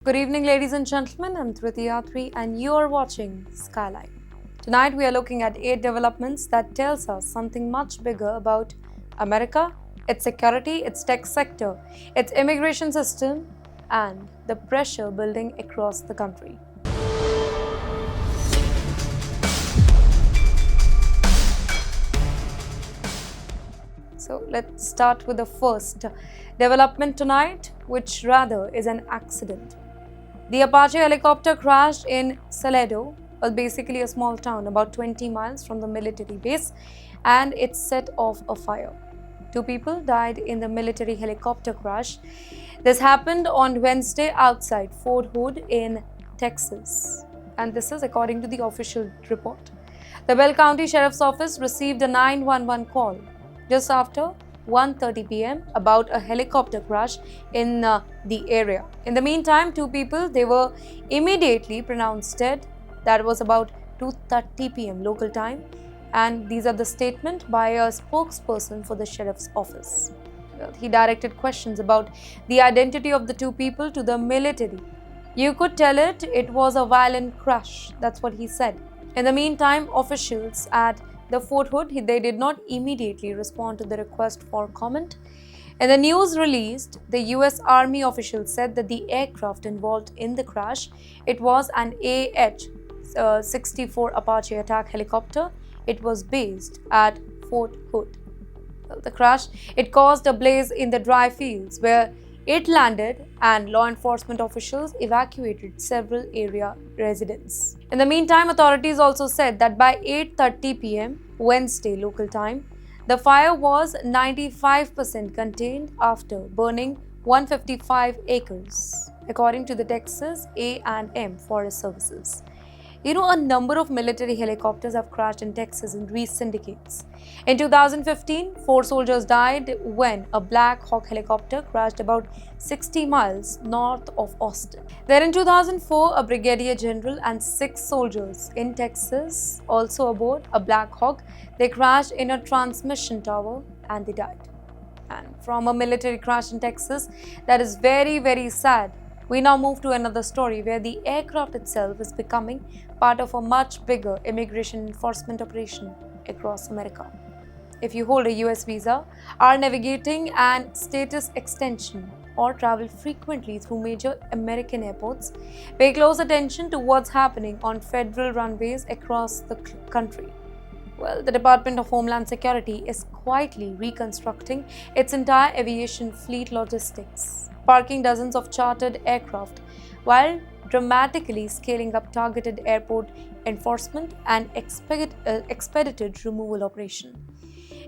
Good evening, ladies and gentlemen. I'm Driti Atri, and you are watching Skyline. Tonight, we are looking at 8 developments that tells us something much bigger about America, its security, its tech sector, its immigration system, and the pressure building across the country. So let's start with the first development tonight, which rather is an accident. The Apache helicopter crashed in Salado, basically a small town about 20 miles from the military base, and it set off a fire. 2 people died in the military helicopter crash. This happened on Wednesday outside Fort Hood in Texas, and this is according to the official report. The Bell County Sheriff's Office received a 911 call just after 1:30 p.m. about a helicopter crash in the area. In the meantime, 2 people, they were immediately pronounced dead. That was about 2:30 p.m. local time, and these are the statement by a spokesperson for the sheriff's office. Well, he directed questions about the identity of the 2 people to the military. You could tell it was a violent crash. That's what he said. In the meantime, officials at the Fort Hood, they did not immediately respond to the request for comment. In the news released, the US Army officials said that the aircraft involved in the crash, it was an AH-64 Apache attack helicopter. It was based at Fort Hood. Well, the crash, it caused a blaze in the dry fields where it landed, and law enforcement officials evacuated several area residents. In the meantime, authorities also said that by 8:30 p.m. Wednesday local time, the fire was 95% contained after burning 155 acres, according to the Texas A&M Forest Services. A number of military helicopters have crashed in Texas in recent decades. In 2015, 4 soldiers died when a Black Hawk helicopter crashed about 60 miles north of Austin. Then in 2004, a brigadier general and 6 soldiers in Texas, also aboard a Black Hawk, they crashed in a transmission tower and they died. And from a military crash in Texas, that is very, very sad. We now move to another story where the aircraft itself is becoming part of a much bigger immigration enforcement operation across America. If you hold a US visa, are navigating an status extension, or travel frequently through major American airports, pay close attention to what's happening on federal runways across the country. Well, the Department of Homeland Security is quietly reconstructing its entire aviation fleet logistics, parking dozens of chartered aircraft while dramatically scaling up targeted airport enforcement and expedited removal operation.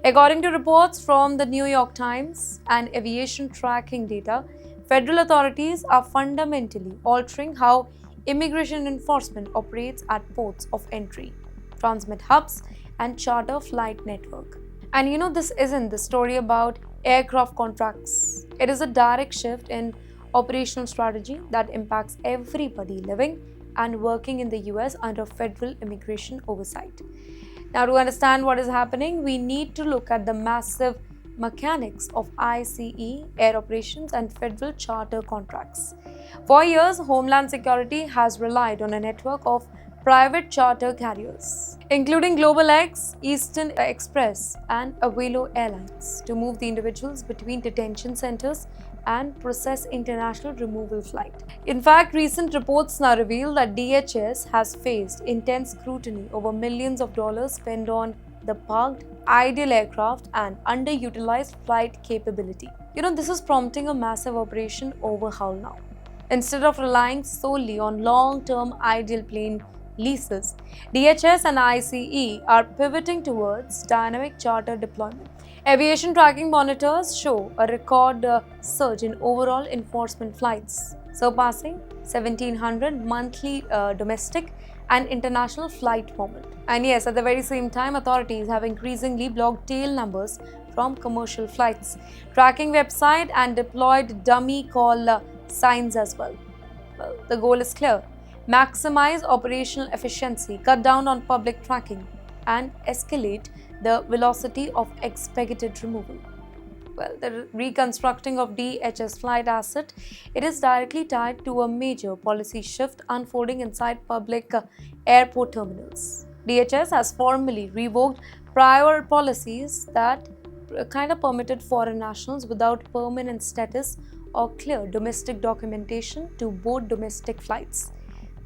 According to reports from the New York Times and aviation tracking data, federal authorities are fundamentally altering how immigration enforcement operates at ports of entry, transmit hubs, and charter flight network. And this isn't the story about aircraft contracts. It is a direct shift in operational strategy that impacts everybody living and working in the US under federal immigration oversight. Now, to understand what is happening, we need to look at the massive mechanics of ICE, air operations, and federal charter contracts. For years, Homeland Security has relied on a network of private charter carriers, including Global X, Eastern Express, and Avelo Airlines, to move the individuals between detention centers and process international removal flight. In fact, recent reports now reveal that DHS has faced intense scrutiny over millions of dollars spent on the parked, idle aircraft and underutilized flight capability. This is prompting a massive operation overhaul now. Instead of relying solely on long-term idle plane leases, DHS and ICE are pivoting towards dynamic charter deployment. Aviation tracking monitors show a record surge in overall enforcement flights, surpassing 1,700 monthly domestic and international flight movement. And yes, at the very same time, authorities have increasingly blocked tail numbers from commercial flights, tracking website and deployed dummy call signs as well. Well, the goal is clear: maximize operational efficiency, cut down on public tracking, and escalate the velocity of expedited removal. Well, the reconstructing of DHS flight asset, it is directly tied to a major policy shift unfolding inside public airport terminals. DHS has formally revoked prior policies that kind of permitted foreign nationals without permanent status or clear domestic documentation to board domestic flights.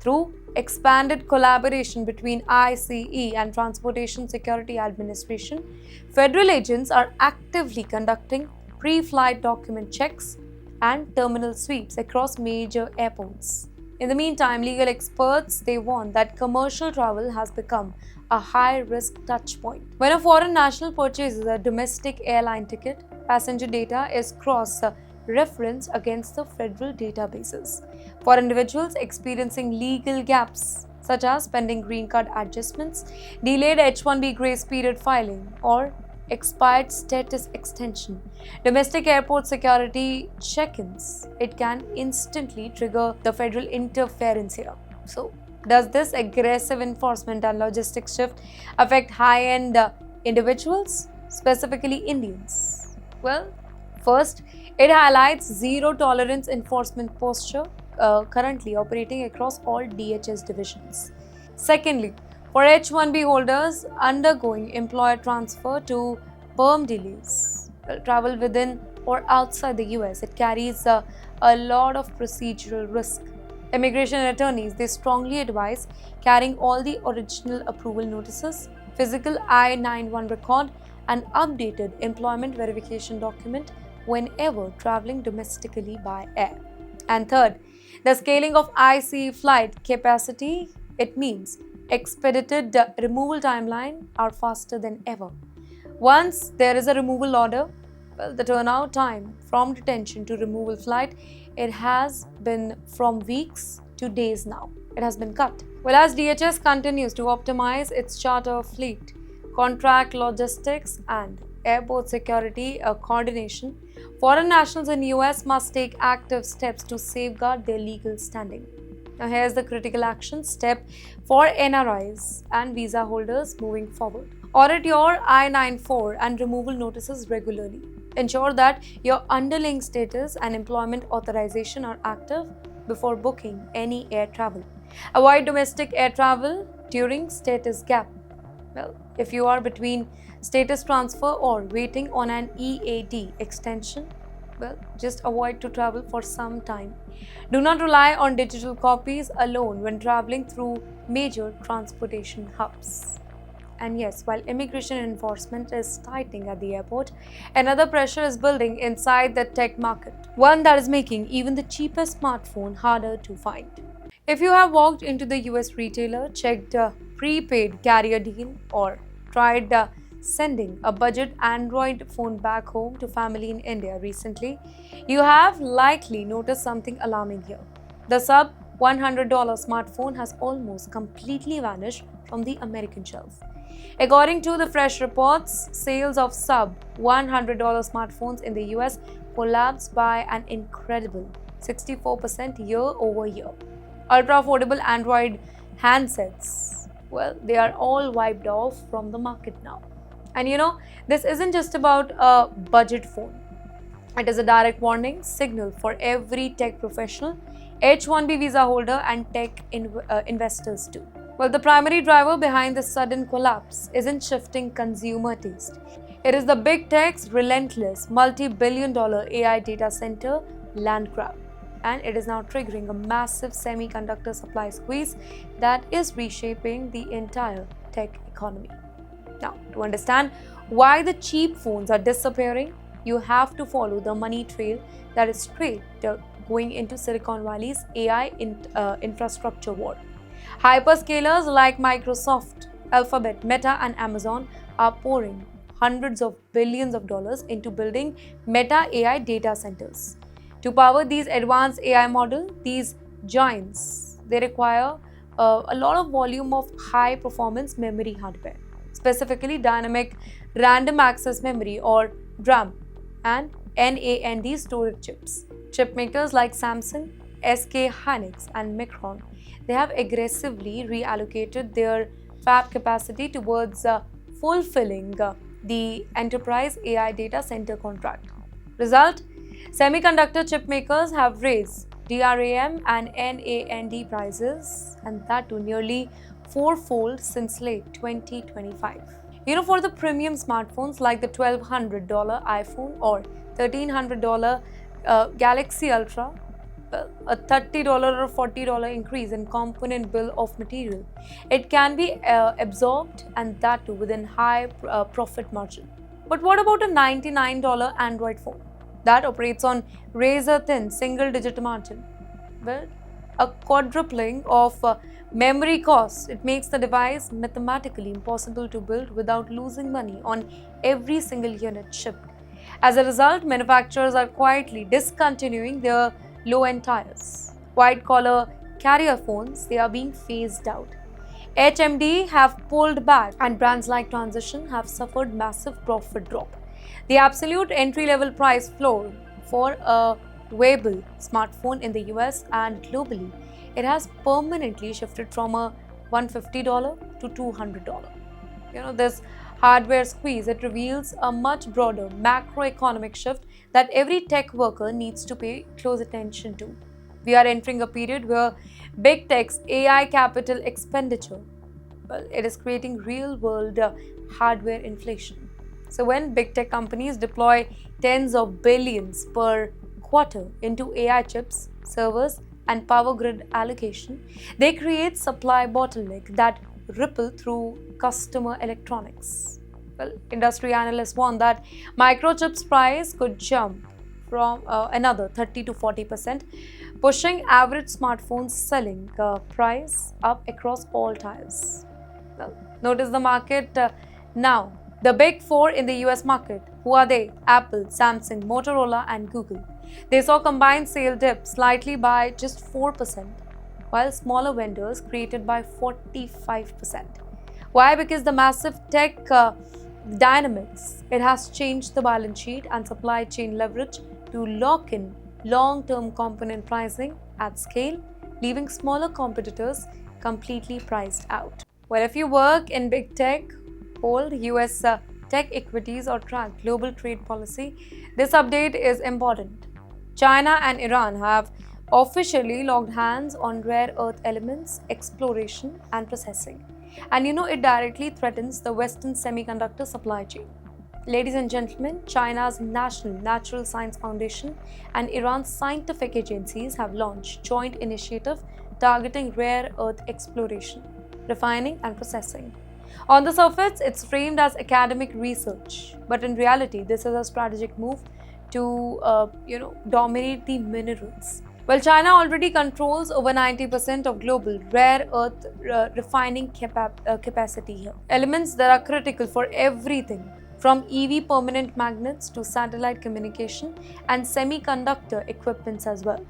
Through expanded collaboration between ICE and Transportation Security Administration, federal agents are actively conducting pre-flight document checks and terminal sweeps across major airports. In the meantime, legal experts they warn that commercial travel has become a high-risk touchpoint. When a foreign national purchases a domestic airline ticket, passenger data is cross-referenced against the federal databases. For individuals experiencing legal gaps, such as pending green card adjustments, delayed H-1B grace period filing, or expired status extension, domestic airport security check-ins, it can instantly trigger the federal interference here. So, does this aggressive enforcement and logistics shift affect high-end individuals, specifically Indians? Well, first, it highlights zero-tolerance enforcement posture currently operating across all DHS divisions. Secondly, for H-1B holders undergoing employer transfer to perm delays, travel within or outside the US, it carries a lot of procedural risk. Immigration attorneys, they strongly advise carrying all the original approval notices, physical I-91 record, and updated employment verification document whenever traveling domestically by air. And third, the scaling of ICE flight capacity, it means expedited removal timeline are faster than ever. Once there is a removal order, well, the turnout time from detention to removal flight, it has been from weeks to days now. It has been cut. Well, as DHS continues to optimize its charter fleet, contract logistics, and airport security coordination, foreign nationals in US must take active steps to safeguard their legal standing. Now, here's the critical action step for NRIs and visa holders moving forward. Audit your I-94 and removal notices regularly. Ensure that your underlying status and employment authorization are active before booking any air travel. Avoid domestic air travel during status gap. Well, if you are between status transfer or waiting on an EAD extension, well, just avoid to travel for some time. Do not rely on digital copies alone when traveling through major transportation hubs. And yes, while immigration enforcement is tightening at the airport, another pressure is building inside the tech market, one that is making even the cheapest smartphone harder to find. If you have walked into the US retailer, checked a prepaid carrier deal, or tried sending a budget Android phone back home to family in India recently, you have likely noticed something alarming here. The sub $100 smartphone has almost completely vanished from the American shelf. According to the fresh reports, sales of sub $100 smartphones in the US collapsed by an incredible 64% year over year. Ultra affordable Android handsets, well, they are all wiped off from the market now. And this isn't just about a budget phone. It is a direct warning signal for every tech professional, H-1B visa holder, and tech investors too. Well, the primary driver behind this sudden collapse isn't shifting consumer taste. It is the big tech's relentless multi-billion-dollar AI data center land grab. And it is now triggering a massive semiconductor supply squeeze that is reshaping the entire tech economy. Now, to understand why the cheap phones are disappearing, you have to follow the money trail that is straight going into Silicon Valley's AI infrastructure war. Hyperscalers like Microsoft, Alphabet, Meta, and Amazon are pouring hundreds of billions of dollars into building Meta AI data centers. To power these advanced AI models, these giants, they require a lot of volume of high-performance memory hardware, specifically dynamic random access memory or DRAM and NAND storage chips. Chip makers like Samsung, SK Hynix, and Micron, they have aggressively reallocated their fab capacity towards fulfilling the enterprise AI data center contract. Result: semiconductor chip makers have raised DRAM and NAND prices, and that to nearly fourfold since late 2025. For the premium smartphones like the $1,200 iPhone or $1,300 Galaxy Ultra, a $30 or $40 increase in component bill of material, it can be absorbed, and that too within high profit margin. But what about a $99 Android phone that operates on razor thin single digit margin? Well, a quadrupling of memory costs, it makes the device mathematically impossible to build without losing money on every single unit shipped. As a result, manufacturers are quietly discontinuing their low-end tires. White-collar carrier phones, they are being phased out. HMD have pulled back, and brands like Transition have suffered massive profit drop. The absolute entry-level price floor for a wearable smartphone in the US and globally, it has permanently shifted from a $150 to $200. This hardware squeeze, it reveals a much broader macroeconomic shift that every tech worker needs to pay close attention to. We are entering a period where big tech's AI capital expenditure, well, it is creating real-world hardware inflation. So when big tech companies deploy tens of billions per quarter into AI chips, servers, and power grid allocation, they create supply bottleneck that ripple through customer electronics. Well, industry analysts warn that microchips price could jump from another 30 to 40%, pushing average smartphones selling price up across all tiers. Well, notice the market now. The big four in the US market, who are they? Apple, Samsung, Motorola, and Google. They saw combined sale dip slightly by just 4%, while smaller vendors created by 45%. Why? Because the massive tech dynamics, it has changed the balance sheet and supply chain leverage to lock in long-term component pricing at scale, leaving smaller competitors completely priced out. Well, if you work in big tech, hold US tech equities, or track global trade policy, this update is important. China and Iran have officially locked hands on rare earth elements exploration and processing. And it directly threatens the Western semiconductor supply chain. Ladies and gentlemen, China's National Natural Science Foundation and Iran's scientific agencies have launched joint initiative targeting rare earth exploration, refining, and processing. On the surface, it's framed as academic research, but in reality, this is a strategic move to dominate the minerals. Well, China already controls over 90% of global rare earth refining capacity here. Elements that are critical for everything from EV permanent magnets to satellite communication and semiconductor equipments as well.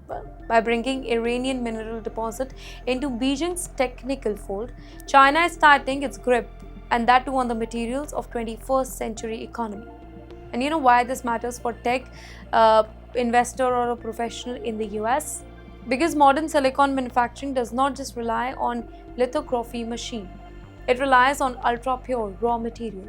Well, by bringing Iranian mineral deposit into Beijing's technical fold, China is tightening its grip, and that too on the materials of 21st century economy. And why this matters for tech investor or a professional in the US? Because modern silicon manufacturing does not just rely on lithography machine. It relies on ultra-pure raw material.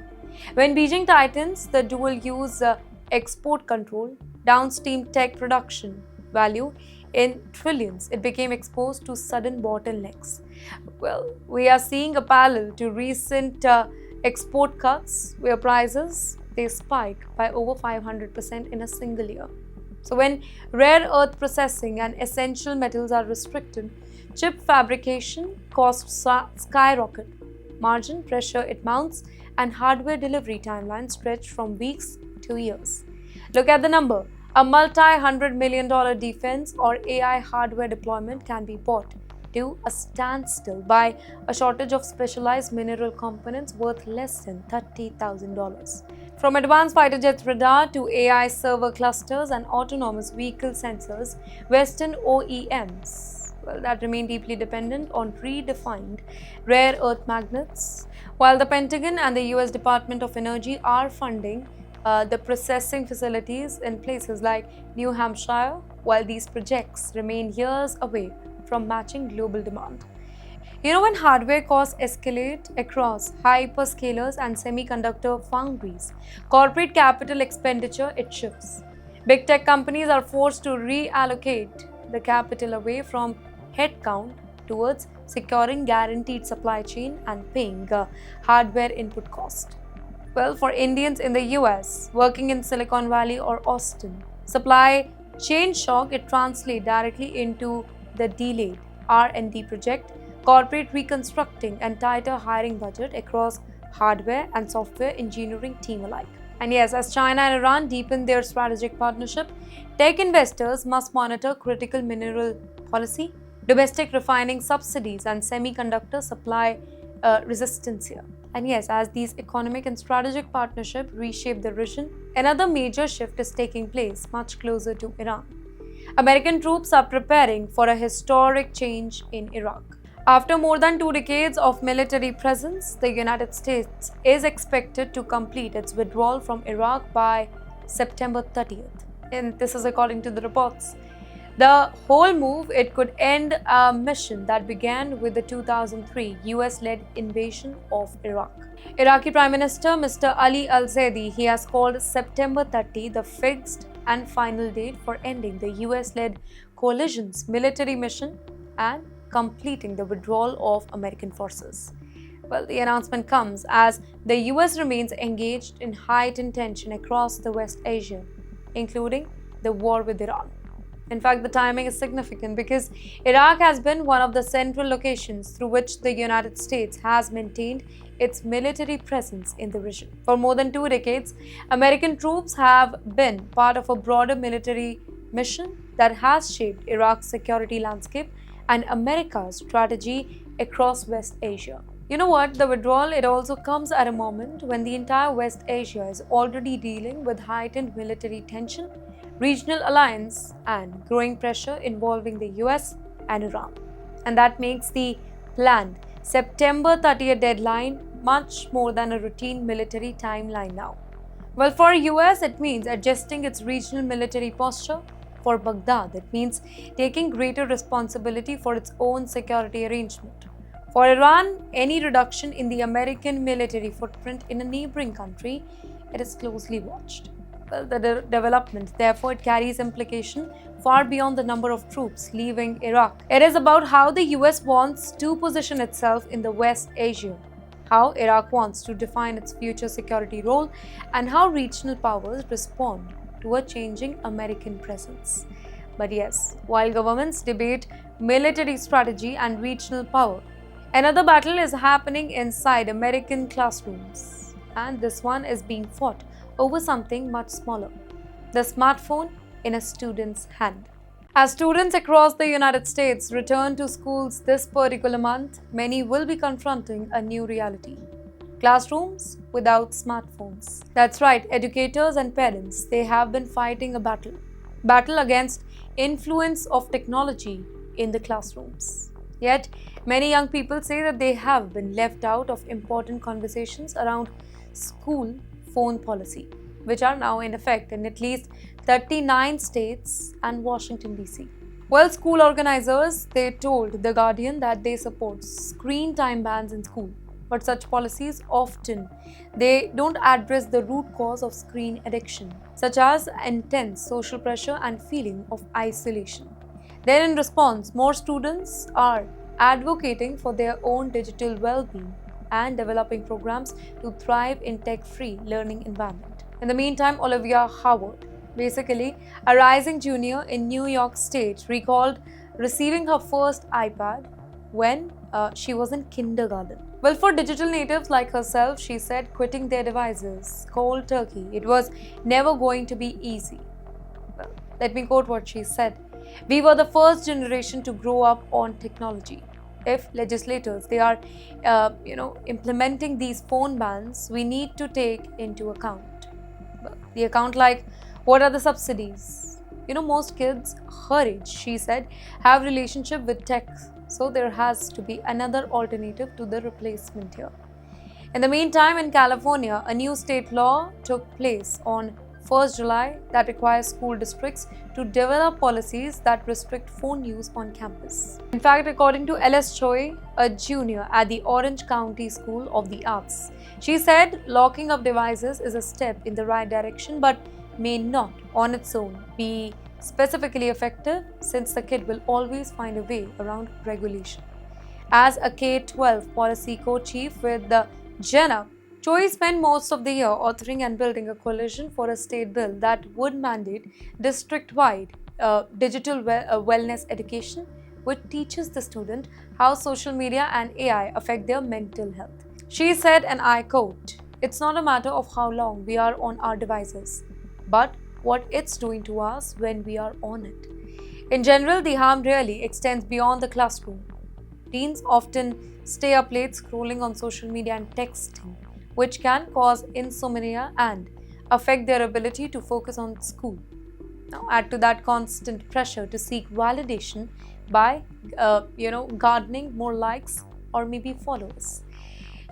When Beijing tightens the dual-use export control, downstream tech production value in trillions, it became exposed to sudden bottlenecks. Well, we are seeing a parallel to recent export cuts where prices, they spike by over 500% in a single year. So when rare earth processing and essential metals are restricted, chip fabrication costs skyrocket, margin pressure it mounts, and hardware delivery timelines stretch from weeks to years. Look at the number. A multi-$100 million defense or AI hardware deployment can be brought to a standstill by a shortage of specialized mineral components worth less than $30,000. From advanced fighter jet radar to AI server clusters and autonomous vehicle sensors, Western OEMs, that remain deeply dependent on redefined rare earth magnets. While the Pentagon and the US Department of Energy are funding the processing facilities in places like New Hampshire, while these projects remain years away from matching global demand. When hardware costs escalate across hyperscalers and semiconductor foundries, corporate capital expenditure it shifts. Big tech companies are forced to reallocate the capital away from headcount towards securing guaranteed supply chain and paying hardware input cost. Well, for Indians in the US working in Silicon Valley or Austin, supply chain shock it translates directly into the delayed R&D project, corporate reconstructing and tighter hiring budget across hardware and software engineering team alike. And yes, as China and Iran deepen their strategic partnership, tech investors must monitor critical mineral policy, domestic refining subsidies, and semiconductor supply resistance here. And yes, as these economic and strategic partnerships reshape the region, another major shift is taking place much closer to Iran. American troops are preparing for a historic change in Iraq. After more than 2 decades of military presence, the United States is expected to complete its withdrawal from Iraq by September 30th. And this is according to the reports. The whole move, it could end a mission that began with the 2003 US-led invasion of Iraq. Iraqi Prime Minister Mr. Ali al-Zaidi, he has called September 30 the fixed and final date for ending the US-led coalition's military mission and completing the withdrawal of American forces. Well, the announcement comes as the US remains engaged in heightened tension across the West Asia, including the war with Iran. In fact, the timing is significant because Iraq has been one of the central locations through which the United States has maintained its military presence in the region. For more than 2 decades, American troops have been part of a broader military mission that has shaped Iraq's security landscape and America's strategy across West Asia. You know what? The withdrawal, it also comes at a moment when the entire West Asia is already dealing with heightened military tension, regional alliance, and growing pressure involving the US and Iran. And that makes the planned September 30th deadline much more than a routine military timeline now. Well, for US, it means adjusting its regional military posture. For Baghdad, it means taking greater responsibility for its own security arrangement. For Iran, any reduction in the American military footprint in a neighboring country, it is closely watched. Well, the development, therefore, it carries implication far beyond the number of troops leaving Iraq. It is about how the US wants to position itself in the West Asia, how Iraq wants to define its future security role, and how regional powers respond to a changing American presence. But yes, while governments debate military strategy and regional power, another battle is happening inside American classrooms. And this one is being fought over something much smaller: the smartphone in a student's hand. As students across the United States return to schools this particular month, many will be confronting a new reality: classrooms without smartphones. That's right, educators and parents, they have been fighting a battle against influence of technology in the classrooms. Yet, many young people say that they have been left out of important conversations around school phone policy, which are now in effect in at least 39 states and Washington, D.C. Well, school organizers, they told The Guardian that they support screen time bans in school. But such policies often, they don't address the root cause of screen addiction, such as intense social pressure and feeling of isolation. Then in response, more students are advocating for their own digital well-being and developing programs to thrive in tech-free learning environment. In the meantime, Olivia Howard, basically a rising junior in New York State, recalled receiving her first iPad when she was in kindergarten. Well, for digital natives like herself, she said quitting their devices cold turkey, it was never going to be easy. Well, let me quote what she said. We were the first generation to grow up on technology. If legislators, they are implementing these phone bans, we need to take into account the account like what are the subsidies. Most kids her age, she said, have relationship with tech, so there has to be another alternative to the replacement here. In the meantime, in California, a new state law took place on 1st July that requires school districts to develop policies that restrict phone use on campus. In fact, according to L.S. Choi, a junior at the Orange County School of the Arts, she said locking of devices is a step in the right direction but may not on its own be specifically effective since the kid will always find a way around regulation. As a K-12 policy co-chief with the GenUp, Choi spent most of the year authoring and building a coalition for a state bill that would mandate district-wide digital wellness education, which teaches the student how social media and AI affect their mental health. She said, and I quote, "It's not a matter of how long we are on our devices, but what it's doing to us when we are on it. In general, the harm really extends beyond the classroom. Teens often stay up late scrolling on social media and texting, which can cause insomnia and affect their ability to focus on school. Now, add to that constant pressure to seek validation by, garnering more likes or maybe followers."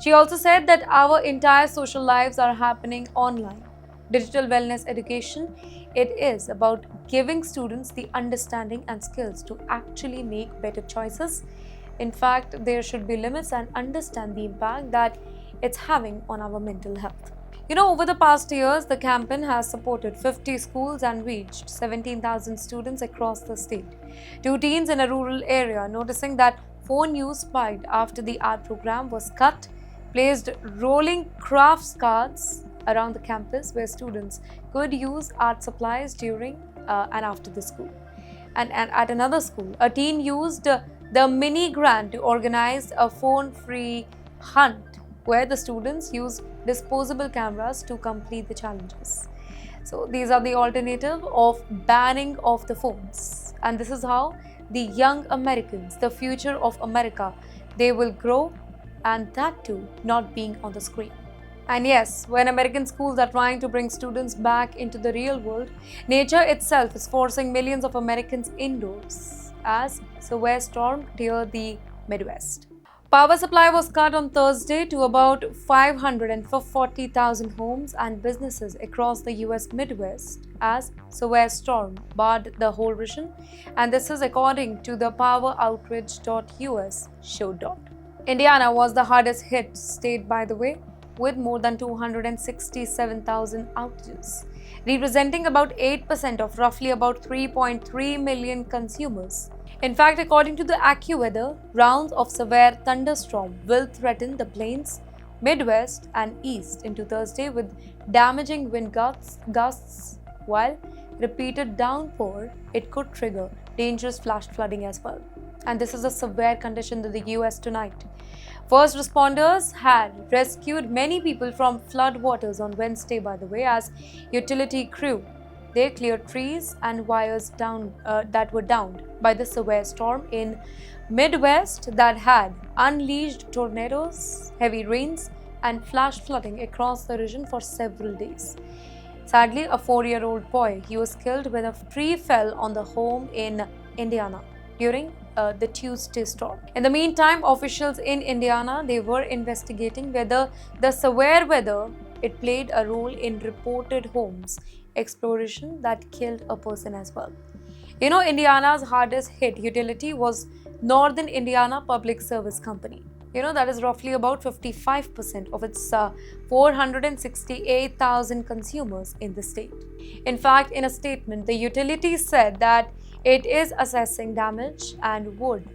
She also said that our entire social lives are happening online. Digital wellness education, it is about giving students the understanding and skills to actually make better choices. In fact, there should be limits and understand the impact that it's having on our mental health. Over the past years, the campaign has supported 50 schools and reached 17,000 students across the state. Two teens in a rural area, noticing that phone use spiked after the art program was cut, placed rolling crafts cards around the campus where students could use art supplies during and after the school. And at another school, a teen used the mini grant to organize a phone-free hunt where the students use disposable cameras to complete the challenges. So these are the alternative of banning of the phones. And this is how the young Americans, the future of America, they will grow, and that too not being on the screen. And yes, when American schools are trying to bring students back into the real world, nature itself is forcing millions of Americans indoors as severe storm teared the Midwest. Power supply was cut on Thursday to about 540,000 homes and businesses across the US Midwest as severe storm barred the whole region, and this is according to the poweroutrage.us showed. Indiana was the hardest hit state, by the way, with more than 267,000 outages, representing about 8% of roughly about 3.3 million consumers. In fact, according to the AccuWeather, rounds of severe thunderstorm will threaten the plains, Midwest and East into Thursday with damaging wind gusts, while repeated downpour, it could trigger dangerous flash flooding as well. And this is a severe condition in the US tonight. First responders had rescued many people from flood waters on Wednesday, by the way, as utility crew. They cleared trees and wires that were downed by the severe storm in Midwest that had unleashed tornadoes, heavy rains, and flash flooding across the region for several days. Sadly, a 4-year-old boy, he was killed when a tree fell on the home in Indiana during the Tuesday storm. In the meantime, officials in Indiana, they were investigating whether the severe weather it played a role in reported homes explosion that killed a person as well. Indiana's hardest hit utility was Northern Indiana Public Service Company. That is roughly about 55% of its 468,000 consumers in the state. In fact, in a statement, the utility said that it is assessing damage and would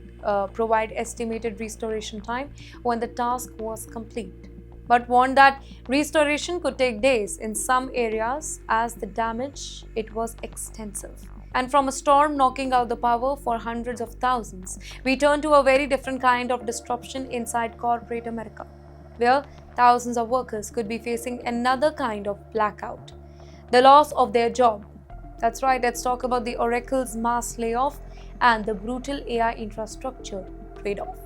provide estimated restoration time when the task was complete, but warned that restoration could take days in some areas as the damage it was extensive. And from a storm knocking out the power for hundreds of thousands, we turn to a very different kind of disruption inside corporate America, where thousands of workers could be facing another kind of blackout, the loss of their job. That's right, let's talk about the Oracle's mass layoff and the brutal AI infrastructure trade-off.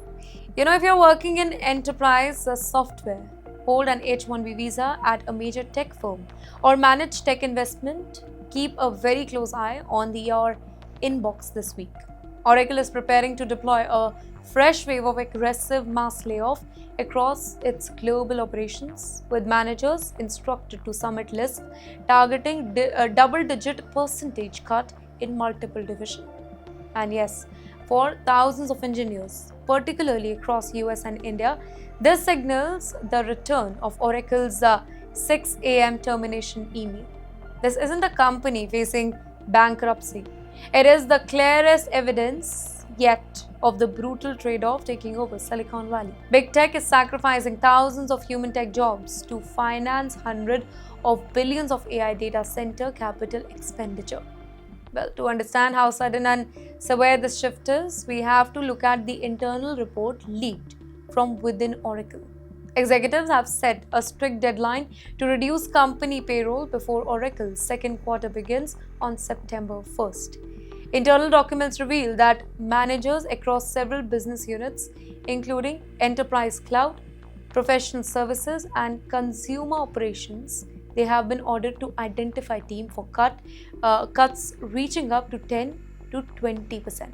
If you're working in enterprise software, hold an H-1B visa at a major tech firm, or manage tech investment, keep a very close eye on your inbox this week. Oracle is preparing to deploy a fresh wave of aggressive mass layoff across its global operations, with managers instructed to submit lists targeting a double-digit percentage cut in multiple divisions. And yes, for thousands of engineers, particularly across US and India, this signals the return of Oracle's 6 a.m. termination email. This isn't a company facing bankruptcy. It is the clearest evidence yet of the brutal trade-off taking over Silicon Valley. Big tech is sacrificing thousands of human tech jobs to finance hundreds of billions of AI data center capital expenditure. Well, to understand how sudden and severe this shift is, we have to look at the internal report leaked from within Oracle. Executives have set a strict deadline to reduce company payroll before Oracle's second quarter begins on September 1st. Internal documents reveal that managers across several business units, including enterprise cloud, professional services, and consumer operations, they have been ordered to identify team for cuts reaching up to 10 to 20%.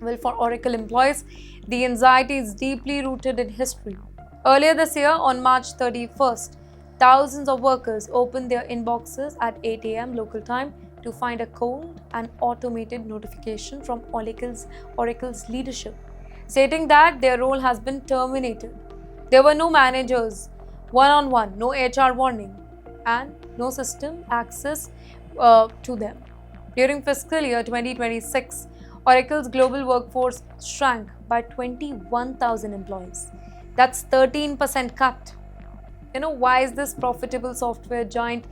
Well, for Oracle employees, the anxiety is deeply rooted in history. Earlier this year, on March 31st, thousands of workers opened their inboxes at 8 a.m. local time to find a cold and automated notification from Oracle's leadership, stating that their role has been terminated. There were no managers, one-on-one, no HR warning, and no system access to them. During fiscal year 2026, Oracle's global workforce shrank by 21,000 employees. That's 13% cut. Why is this profitable software giant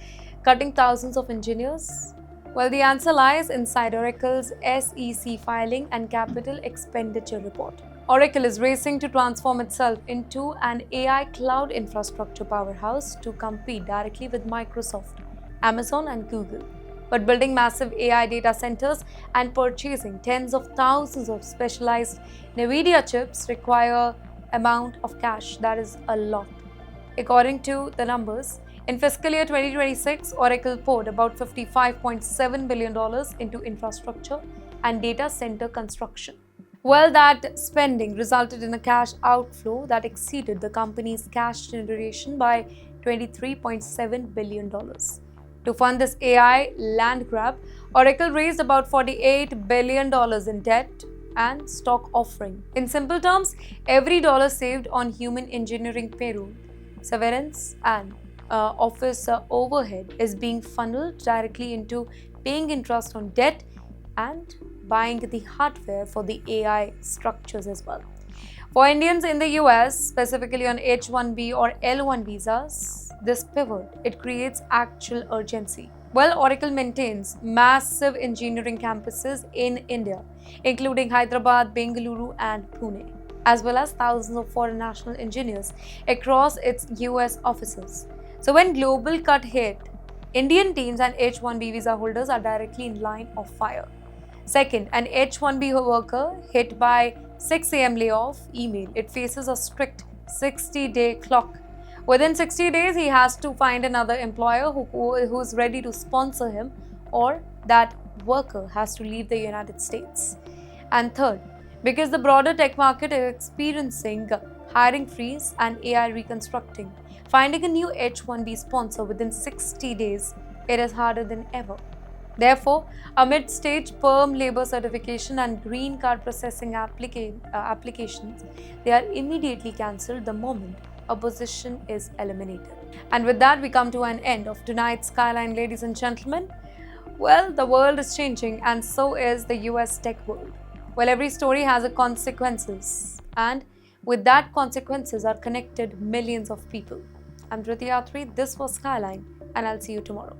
cutting thousands of engineers? Well, the answer lies inside Oracle's SEC filing and capital expenditure report. Oracle is racing to transform itself into an AI cloud infrastructure powerhouse to compete directly with Microsoft, Amazon, and Google. But building massive AI data centers and purchasing tens of thousands of specialized NVIDIA chips require amount of cash that is a lot. According to the numbers, in fiscal year 2026, Oracle poured about $55.7 billion into infrastructure and data center construction. Well, that spending resulted in a cash outflow that exceeded the company's cash generation by $23.7 billion. To fund this AI land grab, Oracle raised about $48 billion in debt and stock offering. In simple terms, every dollar saved on human engineering payroll, severance, and office overhead is being funneled directly into paying interest on debt and buying the hardware for the AI structures as well. For Indians in the US, specifically on H-1B or L-1 visas, this pivot, it creates actual urgency. Well, Oracle maintains massive engineering campuses in India, including Hyderabad, Bengaluru, and Pune, as well as thousands of foreign national engineers across its US offices. So when global cut hit, Indian teams and H-1B visa holders are directly in line of fire. Second, an H-1B worker hit by 6 a.m. layoff email, it faces a strict 60-day clock. Within 60 days, he has to find another employer who is ready to sponsor him, or that worker has to leave the United States. And third, because the broader tech market is experiencing hiring freeze and AI reconstructing, finding a new H-1B sponsor within 60 days, it is harder than ever. Therefore, amid stage perm labor certification and green card processing applications, they are immediately cancelled the moment a position is eliminated. And with that, we come to an end of tonight's Skyline, ladies and gentlemen. Well, the world is changing, and so is the US tech world. Well, every story has a consequences, and with that consequences are connected millions of people. I'm Driti Atri, this was Skyline, and I'll see you tomorrow.